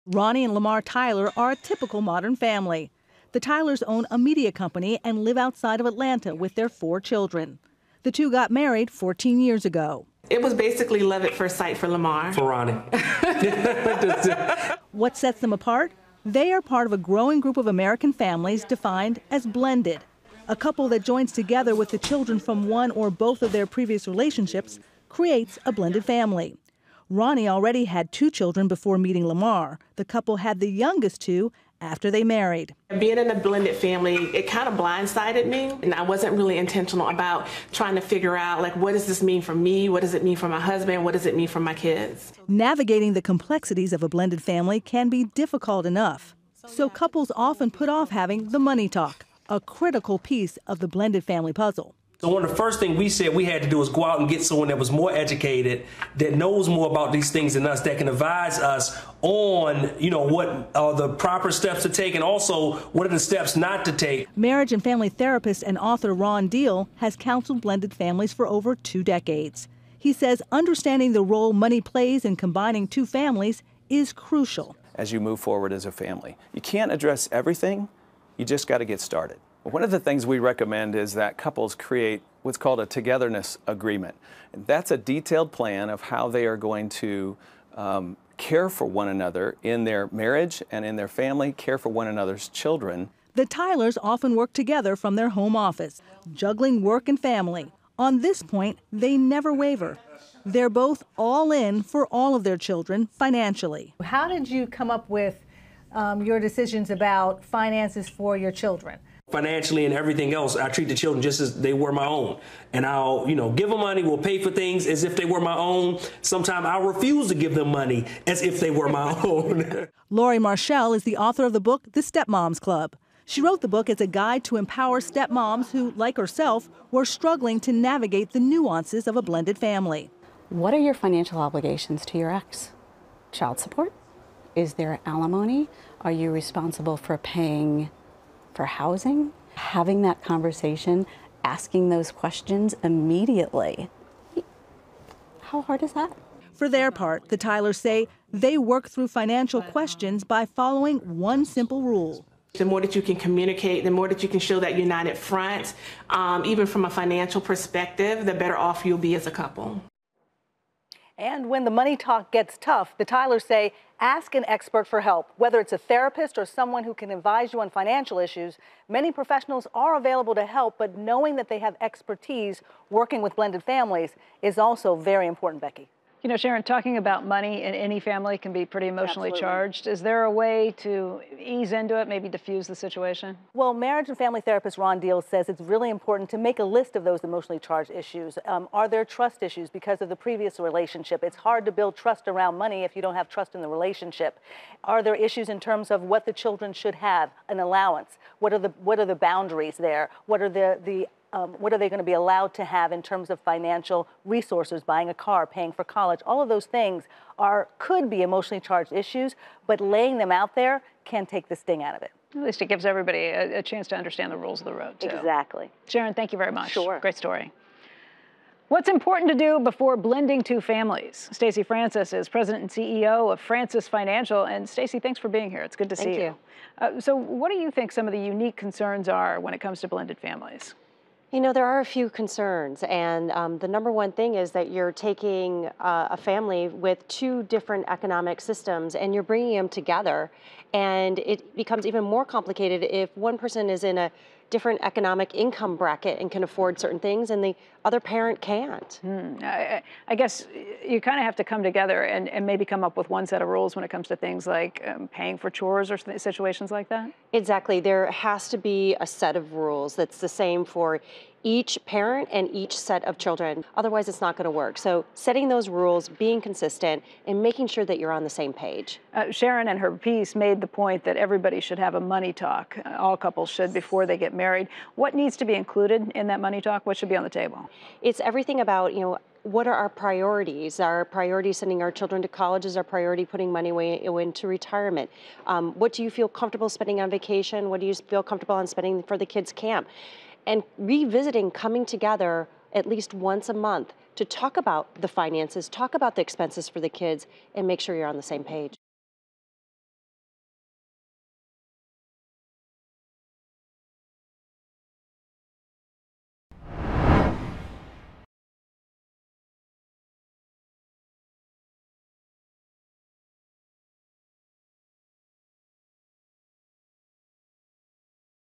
Ronnie and Lamar Tyler are a typical modern family. The Tylers own a media company and live outside of Atlanta with their 4 children. The two got married 14 years ago. It was basically love at first sight for Lamar. For Ronnie. What sets them apart? They are part of a growing group of American families defined as blended. A couple that joins together with the children from one or both of their previous relationships creates a blended family. Ronnie already had 2 children before meeting Lamar. The couple had the youngest 2 after they married. Being in a blended family, it kind of blindsided me, and I wasn't really intentional about trying to figure out, like, what does this mean for me? What does it mean for my husband? What does it mean for my kids? Navigating the complexities of a blended family can be difficult enough. So couples often put off having the money talk, a critical piece of the blended family puzzle. So one of the first things we said we had to do was go out and get someone that was more educated, that knows more about these things than us, that can advise us on, what are the proper steps to take and also what are the steps not to take. Marriage and family therapist and author Ron Deal has counseled blended families for over 2 decades. He says understanding the role money plays in combining 2 families is crucial. As you move forward as a family, you can't address everything, you just got to get started. One of the things we recommend is that couples create what's called a togetherness agreement. And that's a detailed plan of how they are going to care for one another in their marriage and in their family, care for one another's children. The Tylers often work together from their home office, juggling work and family. On this point, they never waver. They're both all in for all of their children financially. How did you come up with your decisions about finances for your children? Financially and everything else, I treat the children just as they were my own. And I'll, give them money, we'll pay for things as if they were my own. Sometimes I'll refuse to give them money as if they were my own. Lori Marshall is the author of the book, The Stepmoms Club. She wrote the book as a guide to empower stepmoms who, like herself, were struggling to navigate the nuances of a blended family. What are your financial obligations to your ex? Child support? Is there alimony? Are you responsible for paying for housing? Having that conversation, asking those questions immediately. How hard is that? For their part, the Tylers say they work through financial questions by following one simple rule. The more that you can communicate, the more that you can show that united front, even from a financial perspective, the better off you'll be as a couple. And when the money talk gets tough, the Tylers say, ask an expert for help. Whether it's a therapist or someone who can advise you on financial issues, many professionals are available to help, but knowing that they have expertise working with blended families is also very important, Becky. Sharon, talking about money in any family can be pretty emotionally charged. Is there a way to ease into it, maybe diffuse the situation? Well, marriage and family therapist Ron Deal says it's really important to make a list of those emotionally charged issues. Are there trust issues because of the previous relationship? It's hard to build trust around money if you don't have trust in the relationship. Are there issues in terms of what the children should have, an allowance? What are the boundaries there? What are what are they going to be allowed to have in terms of financial resources, buying a car, paying for college? All of those things could be emotionally charged issues, but laying them out there can take the sting out of it. At least it gives everybody a chance to understand the rules of the road, too. Exactly. Sharon, thank you very much. Sure. Great story. What's important to do before blending 2 families? Stacy Francis is president and CEO of Francis Financial. And Stacy, thanks for being here. It's good to see you. So what do you think some of the unique concerns are when it comes to blended families? There are a few concerns, and the number one thing is that you're taking a family with 2 different economic systems and you're bringing them together, and it becomes even more complicated if one person is in a different economic income bracket and can afford certain things and the other parent can't. I guess you kind of have to come together and maybe come up with one set of rules when it comes to things like paying for chores or situations like that? Exactly. There has to be a set of rules that's the same for each parent and each set of children. Otherwise, it's not going to work. So setting those rules, being consistent, and making sure that you're on the same page. Sharon and her piece made the point that everybody should have a money talk. All couples should before they get married. What needs to be included in that money talk? What should be on the table? It's everything about, what are our priorities? Our priority sending our children to college is our priority, putting money into retirement. What do you feel comfortable spending on vacation? What do you feel comfortable on spending for the kids' camp? And revisiting, coming together at least once a month to talk about the finances, talk about the expenses for the kids, and make sure you're on the same page.